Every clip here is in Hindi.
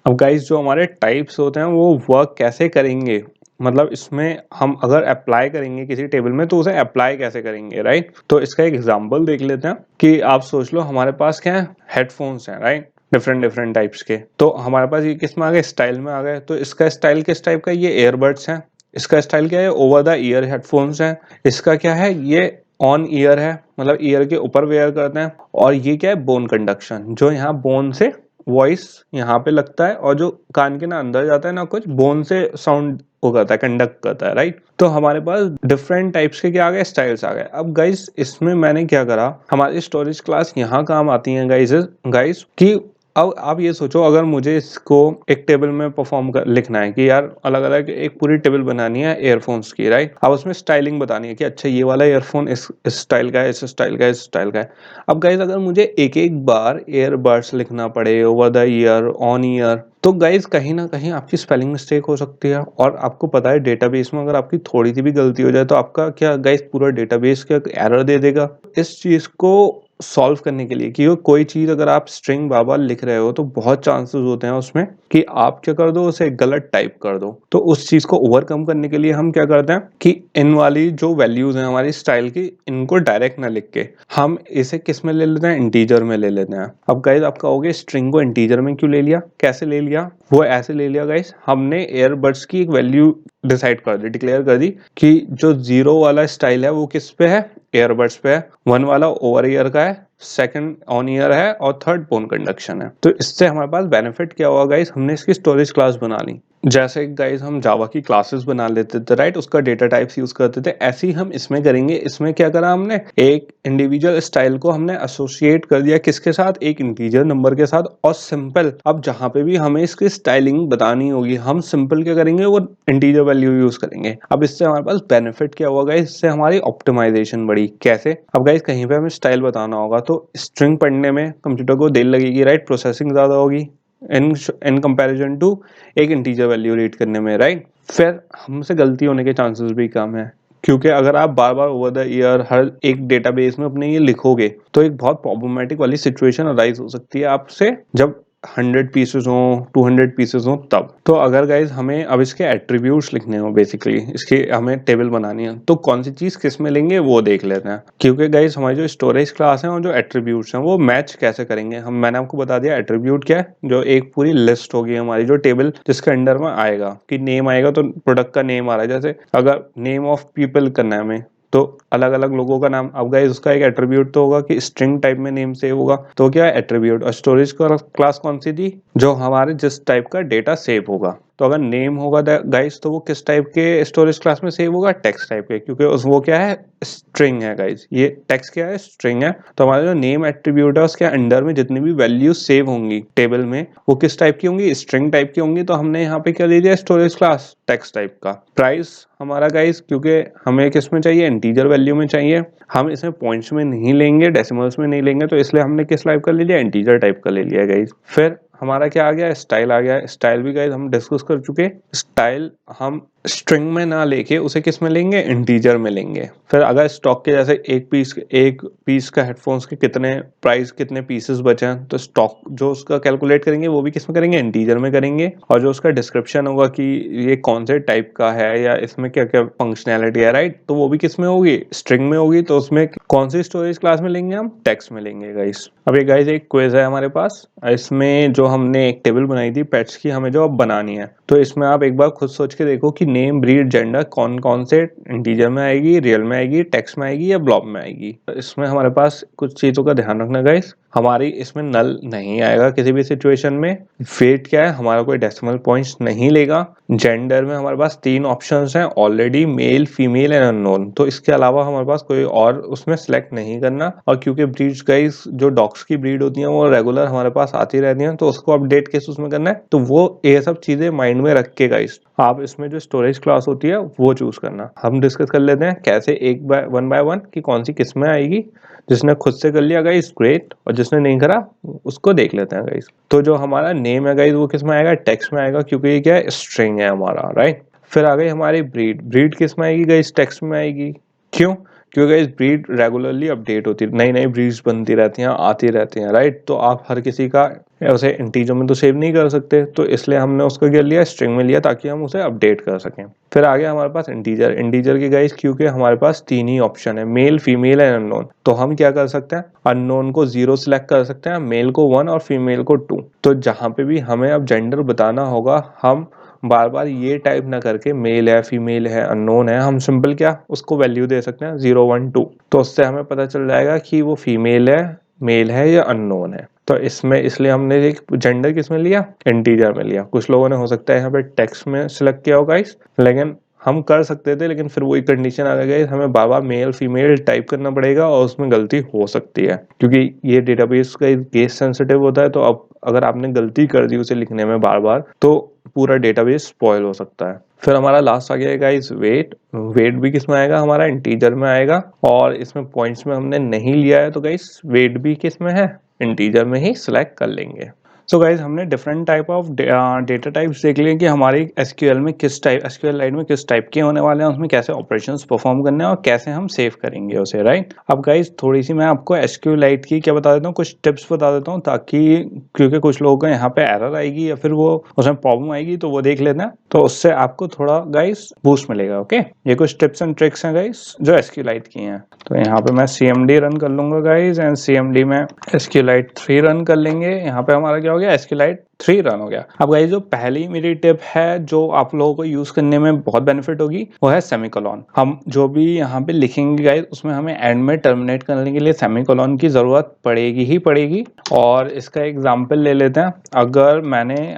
अब गाइस जो हमारे टाइप्स होते हैं वो वर्क कैसे करेंगे, मतलब इसमें हम अगर अप्लाई करेंगे किसी टेबल में तो उसे अप्लाई कैसे करेंगे, राइट। तो इसका एक एग्जांपल देख लेते हैं कि आप सोच लो हमारे पास क्या है, हेडफोन्स हैं, राइट, डिफरेंट डिफरेंट टाइप्स के। तो हमारे पास ये किस में आ गए, स्टाइल में आ गए। तो इसका स्टाइल किस टाइप का, ये एयरबड्स है। इसका स्टाइल क्या है, ओवर द ईयर हेडफोन्स है। इसका क्या है, ये ऑन ईयर है, मतलब ईयर के ऊपर वेयर करते हैं। और ये क्या है, बोन कंडक्शन, जो यहाँ बोन से वॉइस यहाँ पे लगता है और जो कान के ना अंदर जाता है ना, कुछ बोन से साउंड वो करता है, कंडक्ट करता है, राइट। तो हमारे पास डिफरेंट टाइप्स के क्या आ गए, स्टाइल्स आ गए। अब गाइस इसमें मैंने क्या करा, हमारी स्टोरेज क्लास यहाँ काम आती है गाइस गाइस कि अब आप ये सोचो, अगर मुझे इसको एक टेबल में परफॉर्म कर लिखना है कि यार अलग अलग एक पूरी टेबल बनानी है एयरफोन्स की, राइट। अब उसमें स्टाइलिंग बतानी है कि अच्छा ये वाला ईयरफोन इस स्टाइल का है, इस स्टाइल का है, इस स्टाइल का है। अब गाइज अगर मुझे एक एक बार एयरबड्स लिखना पड़े, over the year, on year, तो गाइज कहीं ना कहीं आपकी स्पेलिंग मिस्टेक हो सकती है। और आपको पता है डेटाबेस में अगर आपकी थोड़ी सी भी गलती हो जाए तो आपका क्या गाइज, पूरा डेटाबेस क्या एरर दे देगा। इस चीज को सॉल्व करने के लिए कि कोई चीज अगर आप स्ट्रिंग बार बार लिख रहे हो तो बहुत चांसेस होते हैं उसमें कि आप क्या कर दो, उसे गलत टाइप कर दो। तो उस चीज को ओवरकम करने के लिए हम क्या करते हैं कि इन वाली जो वैल्यूज हैं हमारी स्टाइल की, इनको डायरेक्ट ना लिख के हम इसे किस में ले लेते हैं, इंटीजर में ले लेते हैं। अब गाइज आप कहोगे स्ट्रिंग को इंटीजर में क्यों ले लिया, कैसे ले लिया। वो ऐसे ले लिया गाइज, हमने एयरबड्स की एक वैल्यू डिसाइड कर दी, डिक्लेयर कर दी कि जो 0 वाला स्टाइल है वो किस पे है, एयरबड्स पे है। 1 वाला ओवर ईयर का है, सेकंड ऑन ईयर है और थर्ड बोन कंडक्शन है। तो इससे हमारे पास बेनिफिट क्या हुआ गाइस, हमने इसकी स्टोरेज क्लास बना ली। जैसे गाइस हम जावा की क्लासेस बना लेते थे, राइट, उसका डेटा टाइप्स यूज करते थे, ऐसे ही हम इसमें करेंगे। इसमें क्या करा हमने, एक इंडिविजुअल स्टाइल को हमने एसोसिएट कर दिया किसके साथ, एक इंटीजर नंबर के साथ। और सिंपल, अब जहां पे भी हमें इसकी स्टाइलिंग बतानी होगी हम सिंपल क्या करेंगे, वो इंटीजर वैल्यू यूज करेंगे। अब इससे हमारे पास बेनिफिट क्या हुआ गाइस, इससे हमारी ऑप्टिमाइजेशन बढ़ी। कैसे, अब गाइस कहीं पे हमें स्टाइल बताना होगा तो स्ट्रिंग पढ़ने में कंप्यूटर को देर लगेगी, राइट, प्रोसेसिंग ज्यादा होगी इन कंपैरिजन टू एक इंटीजर वैल्यू रीड करने में, राइट। फिर हमसे गलती होने के चांसेस भी कम है, क्योंकि अगर आप बार बार ओवर द ईयर हर एक डेटाबेस में अपने ये लिखोगे तो एक बहुत प्रॉब्लमेटिक वाली सिचुएशन अराइज हो सकती है आपसे, जब 100 पीसेस हो, 200 पीसेस हो तब। तो अगर गाइज हमें अब इसके एट्रीब्यूट्स लिखने हो, बेसिकली इसकी हमें टेबल बनानी है, तो कौन सी चीज किस में लेंगे वो देख लेते हैं। क्योंकि गाइज हमारी जो स्टोरेज क्लास है और जो एट्रीब्यूट्स हैं वो मैच कैसे करेंगे हम, मैंने आपको बता दिया एट्रीब्यूट क्या है, जो एक पूरी लिस्ट होगी हमारी, जो टेबल जिसके अंडर में आएगा कि नेम आएगा तो प्रोडक्ट का नेम आ रहा है। जैसे अगर नेम ऑफ पीपल करना है हमें तो अलग अलग लोगों का नाम, अब गाइस उसका एक एट्रीब्यूट तो होगा कि स्ट्रिंग टाइप में नेम सेव होगा, तो क्या है एट्रीब्यूट। और स्टोरेज क्लास कौन सी थी, जो हमारे जिस टाइप का डेटा सेव होगा। तो अगर नेम होगा गाइस तो वो किस टाइप के स्टोरेज क्लास में सेव होगा, टेक्स्ट टाइप के, क्योंकि वो क्या है, स्ट्रिंग है गाइस। ये टेक्स्ट क्या है, स्ट्रिंग है। तो हमारा जो नेम एट्रीब्यूट है उसके अंडर में जितनी भी वैल्यू सेव होंगी टेबल में वो किस टाइप की होंगी, स्ट्रिंग टाइप की होंगी। तो हमने यहाँ पे क्या दे दिया, स्टोरेज क्लास टेक्स्ट टाइप का। प्राइस हमारा गाइस, क्योंकि हमें किस में चाहिए, इंटीजर वैल्यू में चाहिए, हम इसमें पॉइंट्स में नहीं लेंगे, डेसिमल्स में नहीं लेंगे, तो इसलिए हमने किस टाइप का ले लिया, इंटीजर टाइप का ले लिया गाइस। फिर हमारा क्या आ गया, स्टाइल आ गया। स्टाइल भी गाइस हम डिस्कस कर चुके। स्टाइल हम स्ट्रिंग में ना लेके उसे किस में लेंगे, इंटीजर में लेंगे। फिर अगर स्टॉक के जैसे एक पीस का हेडफोन्स के कितने प्राइस, कितने पीसेस बचे हैं, तो स्टॉक जो उसका कैलकुलेट करेंगे वो भी किस में करेंगे, इंटीजर में करेंगे। और जो उसका डिस्क्रिप्शन होगा कि ये कौन से टाइप का है या इसमें क्या क्या फंक्शनैलिटी है, राइट, तो वो भी किस में होगी, स्ट्रिंग में होगी। तो उसमें कौन सी स्टोरेज क्लास में लेंगे, हम टेक्स्ट में लेंगे गाइस। अब ये गाइस एक क्विज है हमारे पास, इसमें जो हमने एक टेबल बनाई थी पेट्स की, हमें जो अब बनानी है, तो इसमें आप एक बार खुद सोच के देखो कि नेम, ब्रीड, जेंडर कौन कौन से इंटीजर में आएगी, रियल में आएगी, टेक्स्ट में आएगी या ब्लॉब में आएगी। तो इसमें हमारे पास कुछ चीजों का ध्यान रखना गाइस, हमारी इसमें नल नहीं आएगा किसी भी सिचुएशन में। वेट क्या है, हमारा कोई डेसिमल पॉइंट्स नहीं लेगा। जेंडर में हमारे पास 3 ऑप्शंस हैं already, male, female and unknown. तो इसके अलावा हमारे पास कोई और उसमें सेलेक्ट नहीं करना। और क्योंकि ब्रीड्स गाइस, जो डॉग्स की ब्रीड होती है वो रेगुलर हमारे पास आती रहती है, तो उसको अपडेट किस उसमें करना है, तो वो ये सब चीजें माइंड में रख के गाइस आप इसमें जो स्टोरेज क्लास होती है वो चूज करना। हम डिस्कस कर लेते हैं कैसे, एक बाय वन कि कौन सी किस में आएगी। जिसने खुद से कर लिया गाइस ग्रेट, और जिसने नहीं करा उसको देख लेते हैं गाइस। तो जो हमारा नेम है गाइस वो किस में आएगा, टेक्स्ट में आएगा, क्योंकि ये क्या है, स्ट्रिंग है हमारा, राइट। फिर आ गई हमारी ब्रीड, ब्रीड किस में आएगी गाइस, टेक्स्ट में आएगी। क्यों, क्योंकि गाइस ब्रीड रेगुलरली अपडेट होती है, नई नई ब्रीड्स बनती रहती हैं, आती रहती हैं, राइट। तो आप हर किसी का उसे इंटीजर में तो सेव नहीं कर सकते, तो इसलिए हमने उसको क्या लिया, स्ट्रिंग में लिया, ताकि हम उसे अपडेट कर सकें। फिर आ गया हमारे पास इंटीजर। इंटीजर की गाइस क्योंकि हमारे पास 3 ही ऑप्शन है, मेल, फीमेल एंड अननोन। तो हम क्या कर सकते हैं, अननोन को 0 सिलेक्ट कर सकते हैं, मेल को 1 और फीमेल को 2। तो जहां पे भी हमें अब जेंडर बताना होगा, हम बार बार ये टाइप ना करके मेल है, फीमेल है, अननोन है, हम सिंपल क्या उसको वैल्यू दे सकते हैं 0 1 2। तो उससे हमें पता चल जाएगा कि वो फीमेल है, मेल है या अननोन है। तो इसमें इसलिए हमने एक जेंडर किस में लिया, इंटीजर में लिया। कुछ लोगों ने हो सकता है यहाँ पे टेक्स्ट में सिलेक्ट किया होगा गाइस, लेकिन हम कर सकते थे, लेकिन फिर वही कंडीशन आ गई, हमें बार बार मेल फीमेल टाइप करना पड़ेगा और उसमें गलती हो सकती है, क्योंकि ये डेटाबेस का केस सेंसिटिव होता है। तो अब अगर आपने गलती कर दी उसे लिखने में बार बार, तो पूरा डेटाबेस स्पॉइल हो सकता है। फिर हमारा लास्ट आ गया है गाइस वेट। वेट भी किस में आएगा, हमारा इंटीजर में आएगा, और इसमें पॉइंट्स में हमने नहीं लिया है, तो गाइस वेट भी किस में है, इंटीजर में ही सिलेक्ट कर लेंगे। सो गाइज हमने different type of data types देख लिए कि हमारी एसक्यूएल में किस टाइप, एसक्यूएल लाइन में किस टाइप के होने वाले हैं, उसमें कैसे ऑपरेशंस परफॉर्म करने हैं और कैसे हम सेव करेंगे उसे, राइट। अब गाइज थोड़ी सी मैं आपको एसक्यूएलाइट की क्या बता देता हूँ, कुछ टिप्स बता देता हूँ, ताकि क्योंकि कुछ लोगों को यहाँ पे एरर आएगी या फिर वो उसमें प्रॉब्लम आएगी, तो वो देख लेना, तो उससे आपको थोड़ा गाइज बूस्ट मिलेगा। ओके, ये कुछ टिप्स एंड ट्रिक्स हैं गाइज जो एसक्यूएलाइट की हैं। तो यहाँ पे मैं CMD रन कर लूंगा गाइज, एंड CMD में एसक्यूएलाइट 3 रन कर लेंगे। यहाँ पे हमारा क्या हो गया, एसक्यूएलाइट 3 रन हो गया। अब गाइस जो पहली मेरी टिप है जो आप लोगों को यूज करने में बहुत बेनिफिट होगी, वो है सेमीकोलॉन। हम जो भी यहाँ पे लिखेंगे गाइस, उसमें हमें एंड में टर्मिनेट करने के लिए सेमीकोलॉन की जरूरत पड़ेगी ही पड़ेगी। और इसका एग्जांपल ले लेते हैं। अगर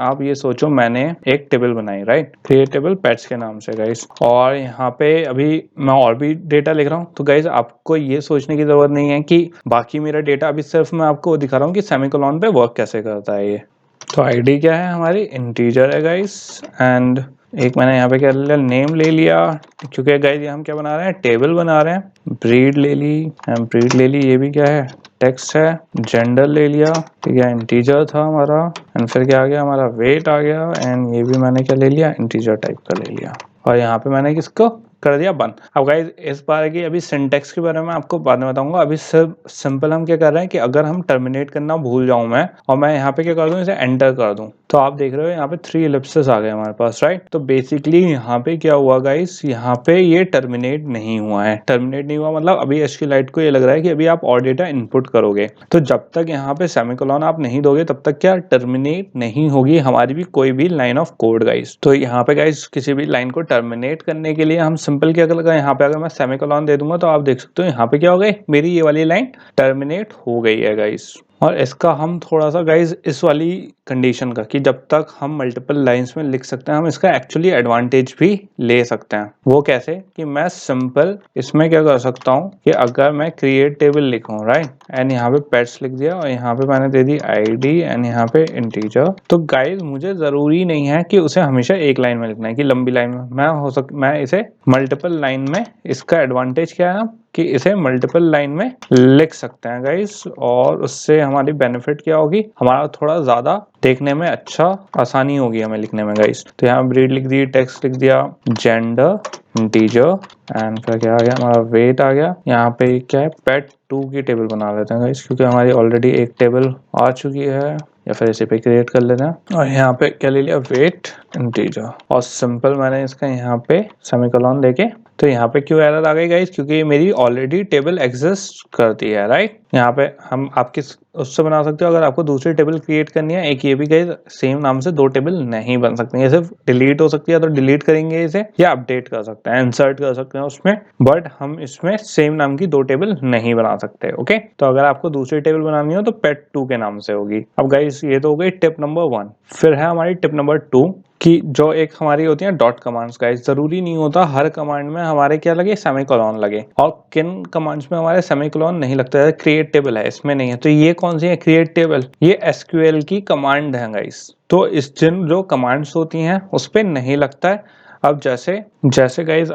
आप ये सोचो, मैंने एक टेबल बनाई, राइट, क्रिएट टेबल पेट्स के नाम से गाइस, और यहाँ पे अभी मैं और भी डेटा लिख रहा हूँ। तो गाइस आपको ये सोचने की जरूरत नहीं है कि बाकी मेरा डेटा, अभी सिर्फ मैं आपको दिखा रहा हूँ कि सेमीकोलॉन पे वर्क कैसे करता है ये। तो आईडी क्या है हमारी, इंटीजर है गाइस, एंड एक मैंने यहाँ पे क्या ले लिया, नेम ले लिया, क्योंकि गाइस ये हम क्या बना रहे हैं, टेबल बना रहे हैं। ब्रीड ले ली, ब्रीड ले ली, ये भी क्या है, टेक्स्ट है। जेंडर ले लिया, ठीक है, इंटीजर था हमारा, एंड फिर क्या आ गया, हमारा वेट आ गया, एंड ये भी मैंने क्या ले लिया, इंटीजर टाइप का ले लिया, और यहाँ पे मैंने किसको कर दिया, बंद। अब गाइस इस बार की अभी सिंटेक्स के बारे में आपको बाद में बताऊंगा। अभी सिर्फ सिंपल हम क्या कर रहे हैं कि अगर हम टर्मिनेट करना भूल जाऊं मैं, और मैं यहाँ पे क्या कर दूं, इसे एंटर कर दूं, तो आप देख रहे हो यहाँ पे 3 इलिप्सेस आ गए हमारे पास, राइट। तो बेसिकली यहाँ पे क्या हुआ गाइस, यहाँ पे ये टर्मिनेट नहीं हुआ है। टर्मिनेट नहीं हुआ मतलब अभी एसक्यूएलाइट को ये लग रहा है कि अभी आप और डेटा इनपुट करोगे, तो जब तक यहाँ पे सेमीकोलॉन आप नहीं दोगे, तब तक क्या टर्मिनेट नहीं होगी हमारी भी कोई भी लाइन ऑफ कोड गाइस। तो यहाँ पे गाइस किसी भी लाइन को टर्मिनेट करने के लिए हम सिंपल क्या करेंगे, यहाँ पे अगर मैं सेमीकोलॉन दे दूंगा, तो आप देख सकते हो यहाँ पे क्या हो गई, मेरी ये वाली लाइन टर्मिनेट हो गई है गाइस। और इसका हम थोड़ा सा गाइज इस वाली कंडीशन का, कि जब तक हम मल्टीपल लाइंस में लिख सकते हैं, हम इसका एक्चुअली एडवांटेज भी ले सकते हैं। वो कैसे, कि मैं सिंपल इसमें क्या कर सकता हूँ, कि अगर मैं क्रिएट टेबल लिखूं, राइट, एंड यहाँ पे पेट्स लिख दिया, और यहाँ पे मैंने दे दी आईडी, एंड यहाँ पे इंटीजर। तो गाइज मुझे जरूरी नहीं है कि उसे हमेशा एक लाइन में लिखना है, कि लंबी लाइन में। मैं इसे मल्टीपल लाइन में, इसका एडवांटेज क्या है कि इसे मल्टीपल लाइन में लिख सकते हैं गाइस, और उससे हमारी बेनिफिट क्या होगी, हमारा थोड़ा ज्यादा देखने में अच्छा आसानी होगी हमें लिखने में गाइस। तो यहाँ ब्रीड लिख दी, टेक्स्ट लिख दिया, जेंडर, इंटीजर, एंड फिर क्या आ गया, हमारा वेट आ गया। यहाँ पे क्या है, पेट 2 की टेबल बना लेते हैं गाइस, क्योंकि हमारी ऑलरेडी एक टेबल आ चुकी है, या फिर इसे पे क्रिएट कर लेते हैं। और यहाँ पे क्या ले लिया, वेट, इंटीजर, और सिंपल मैंने इसका यहाँ पे सेमीकोलॉन देके। तो यहाँ पे क्यों एरर आ गई गाइस, क्योंकि मेरी ऑलरेडी टेबल एग्जिस्ट करती है, राइट। यहाँ पे हम आप किस उससे बना सकते हो, अगर आपको दूसरी टेबल क्रिएट करनी है, एक ये भी गाइस सेम नाम से 2 टेबल नहीं बन सकती है, सिर्फ डिलीट हो सकती है, तो डिलीट करेंगे इसे, या अपडेट कर सकते हैं, इंसर्ट कर सकते हैं उसमें, बट हम इसमें सेम नाम की 2 टेबल नहीं बना सकते। ओके, तो अगर आपको दूसरी टेबल बनानी हो तो पेट 2 के नाम से होगी। अब गाइस ये तो हो गई टिप नंबर 1। फिर है हमारी टिप नंबर 2, कि जो एक हमारी होती है डॉट कमांड्स गाइस। जरूरी नहीं होता हर कमांड में हमारे क्या लगे, सेमीकोलॉन लगे, और किन कमांड्स में हमारे सेमीकोलॉन नहीं लगता है। क्रिएट टेबल है, इसमें नहीं है। तो ये कौन सी है, क्रिएट टेबल, ये एसक्यूएल की कमांड है गाइस। तो इस जिन जो कमांड्स होती हैं उस पे नहीं लगता है। अब जैसे गाइस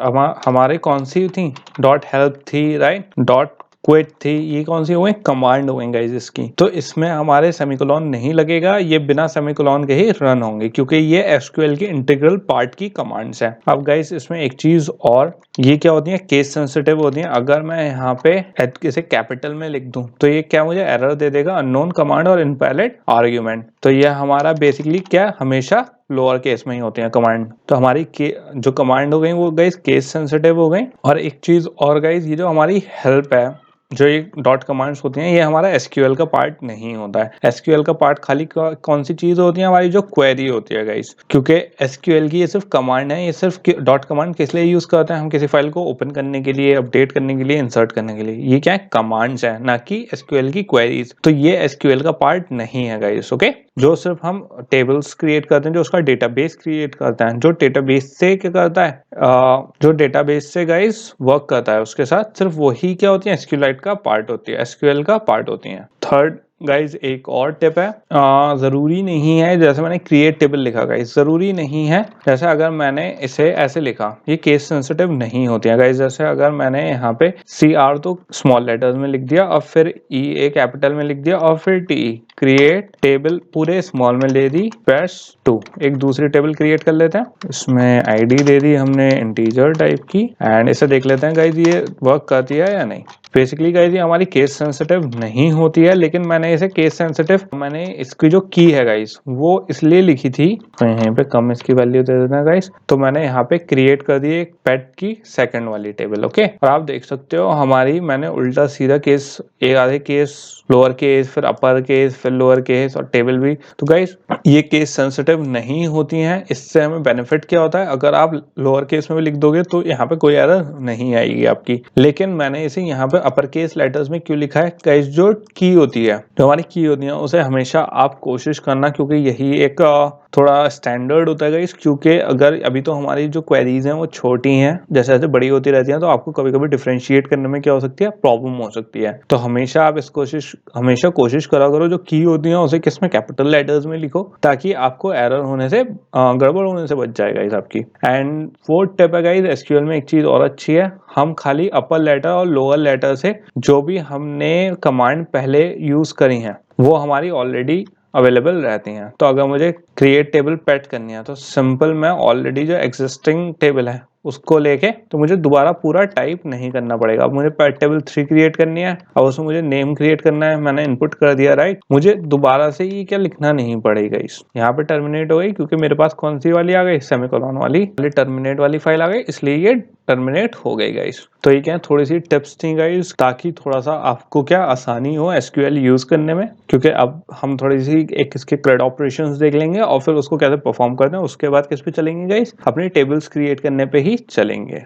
हमारे कौन सी थी, डॉट हेल्प थी, राइट, डॉट क्विट थी, ये कौन सी हो गई, कमांड हो गई गाइस इसकी। तो इसमें हमारे सेमीकोलन नहीं लगेगा, ये बिना सेमीकोलन के ही रन होंगे क्योंकि ये एसक्यूएल के इंटीग्रल पार्ट की कमांड्स है। अब गाइस इसमें एक चीज और, ये क्या होती है, केस सेंसिटिव होती है। अगर मैं यहाँ पे इसे कैपिटल में लिख दूं तो ये क्या मुझे एरर दे देगा, अननोन कमांड और इनवैलिड आर्ग्यूमेंट। तो ये हमारा बेसिकली क्या, हमेशा लोअर केस में ही होते हैं कमांड। तो हमारी जो कमांड हो गई वो गाइस केस सेंसिटिव हो गई। और एक चीज और गाइस, ये जो हमारी हेल्प है, जो ये डॉट कमांड्स होती हैं, ये हमारा एसक्यूएल का पार्ट नहीं होता है। एसक्यूएल का पार्ट खाली कौन सी चीज होती है, हमारी जो क्वेरी होती है गाइस। क्योंकि एसक्यूएल की ये सिर्फ कमांड है, ये सिर्फ डॉट कमांड किस लिए यूज करते हैं, हम किसी फाइल को ओपन करने के लिए, अपडेट करने के लिए, इंसर्ट करने के लिए। ये क्या है, कमांड्स है, ना कि एसक्यूएल की क्वेरीज। तो ये एसक्यूएल का पार्ट नहीं है गाइस, ओके। जो सिर्फ हम टेबल्स क्रिएट करते हैं, जो उसका डेटाबेस क्रिएट करता है, जो डेटाबेस से क्या करता है, जो डेटाबेस से गाइस वर्क करता है, उसके साथ सिर्फ वही क्या होती है, एसक्यूएलाइट का पार्ट होती है, एसक्यूएल का पार्ट होती है। थर्ड गाइज एक और टिप है, जरूरी नहीं है जैसे मैंने क्रिएट टेबल लिखा गाइज, जरूरी नहीं है जैसे अगर मैंने इसे ऐसे लिखा, ये केस सेंसिटिव नहीं होती है गाइज। जैसे अगर मैंने यहाँ पे CR तो स्मॉल लेटर्स में लिख दिया और फिर EA कैपिटल में लिख दिया और फिर TE, क्रिएट टेबल पूरे स्मॉल में ले दी, प्रेस 2। एक दूसरी टेबल क्रिएट कर लेते हैं, इसमें ID दे दी हमने इंटीजर टाइप की, एंड इसे देख लेते हैं गाइज ये वर्क करती है या नहीं। बेसिकली गाइज ये हमारी केस सेंसिटिव नहीं होती है, लेकिन मैंने इसे केस सेंसिटिव, मैंने इसकी जो की है गाइज वो इसलिए लिखी थी, तो यहीं पे कम इसकी वैल्यू दे देना गाइज। तो मैंने यहाँ पे क्रिएट कर दी एक पेट की सेकंड वाली टेबल, ओके। और आप देख सकते हो हमारी, मैंने उल्टा सीधा केस, एक आधे केस लोअर केस, फिर अपर केस, फिर लोअर केस और टेबल भी। तो गाइज ये केस सेंसिटिव नहीं होती हैं। इससे हमें बेनिफिट क्या होता है, अगर आप लोअर केस में भी लिख दोगे तो यहाँ पे कोई एरर नहीं आएगी आपकी। लेकिन मैंने इसे यहाँ पे अपर केस लेटर्स में क्यों लिखा है गाइस, जो की होती है, जो हमारी की होती है, उसे हमेशा आप कोशिश करना, क्योंकि यही एक थोड़ा स्टैंडर्ड होता है गाइस। क्योंकि अगर अभी तो हमारी जो क्वेरीज हैं वो छोटी हैं, जैसे जैसे बड़ी होती रहती हैं तो आपको कभी कभी डिफरेंशिएट करने में क्या हो सकती है, प्रॉब्लम हो सकती है। तो हमेशा आप हमेशा कोशिश करा करो जो की होती है उसे किस में, कैपिटल लेटर्स में लिखो, ताकि आपको एरर होने से, गड़बड़ होने से बच जाए गाइस आपकी। एंड फोर्थ टिप है गाइस, एसक्यूएल में एक चीज और अच्छी है, हम खाली अपर लेटर और लोअर लेटर से जो भी हमने कमांड पहले यूज करी हैं वो हमारी ऑलरेडी अवेलेबल रहती हैं। तो अगर मुझे क्रिएट टेबल पेट करनी है तो सिंपल मैं ऑलरेडी जो एग्जिस्टिंग टेबल है उसको लेके, तो मुझे दोबारा पूरा टाइप नहीं करना पड़ेगा। अब मुझे पेट टेबल 3 क्रिएट करनी है, अब उसमें मुझे नेम क्रिएट करना है, मैंने इनपुट कर दिया, राइट। मुझे दोबारा से ये क्या लिखना नहीं पड़ेगा। इस यहाँ पे टर्मिनेट हो गई, क्योंकि मेरे पास कौन सी वाली आ गई, सेमीकोलन वाली टर्मिनेट वाली फाइल आ गई, इसलिए ये टर्मिनेट हो गई गाइस। तो ये क्या थोड़ी सी टिप्स थी गाइस, ताकि थोड़ा सा आपको क्या आसानी हो एसक्यूएल यूज करने में। क्योंकि अब हम थोड़ी सी एक इसके CRUD ऑपरेशंस देख लेंगे और फिर उसको कैसे परफॉर्म करना है, उसके बाद किस पे चलेंगे गाइस, अपने टेबल्स क्रिएट करने पे ही चलेंगे।